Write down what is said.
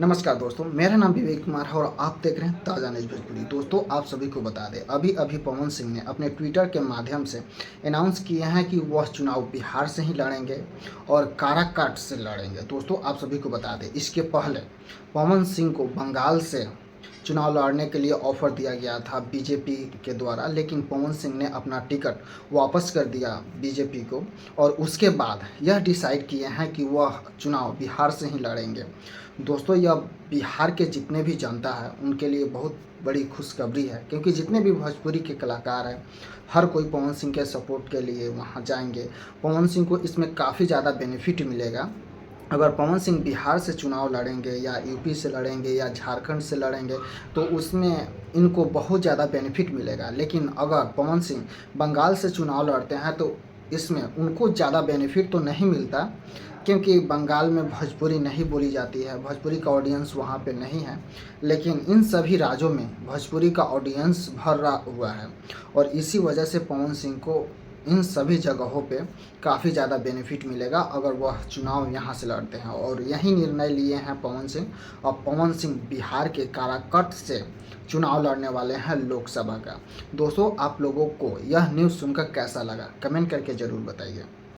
नमस्कार दोस्तों, मेरा नाम विवेक कुमार है और आप देख रहे हैं ताज़ा न्यूज़ भोजपुरी। दोस्तों, आप सभी को बता दें, अभी-अभी पवन सिंह ने अपने ट्विटर के माध्यम से अनाउंस किए हैं कि वह चुनाव बिहार से ही लड़ेंगे और काराकाट से लड़ेंगे। दोस्तों, आप सभी को बता दें, इसके पहले पवन सिंह को बंगाल से चुनाव लड़ने के लिए ऑफ़र दिया गया था बीजेपी के द्वारा, लेकिन पवन सिंह ने अपना टिकट वापस कर दिया बीजेपी को और उसके बाद यह डिसाइड किए हैं कि वह चुनाव बिहार से ही लड़ेंगे। दोस्तों, यह बिहार के जितने भी जनता है उनके लिए बहुत बड़ी खुशखबरी है, क्योंकि जितने भी भोजपुरी के कलाकार हैं, हर कोई पवन सिंह के सपोर्ट के लिए वहाँ जाएंगे। पवन सिंह को इसमें काफ़ी ज़्यादा बेनिफिट मिलेगा। अगर पवन सिंह बिहार से चुनाव लड़ेंगे या यूपी से लड़ेंगे या झारखंड से लड़ेंगे तो उसमें इनको बहुत ज़्यादा बेनिफिट मिलेगा, लेकिन अगर पवन सिंह बंगाल से चुनाव लड़ते हैं तो इसमें उनको ज़्यादा बेनिफिट तो नहीं मिलता, क्योंकि बंगाल में भोजपुरी नहीं बोली जाती है, भोजपुरी का ऑडियंस वहाँ पे नहीं है। लेकिन इन सभी राज्यों में भोजपुरी का ऑडियंस भरा हुआ है और इसी वजह से पवन सिंह को इन सभी जगहों पे काफ़ी ज़्यादा बेनिफिट मिलेगा अगर वह चुनाव यहाँ से लड़ते हैं, और यही निर्णय लिए हैं पवन सिंह। और पवन सिंह बिहार के काराकट से चुनाव लड़ने वाले हैं लोकसभा का। दोस्तों, आप लोगों को यह न्यूज़ सुनकर कैसा लगा, कमेंट करके ज़रूर बताइए।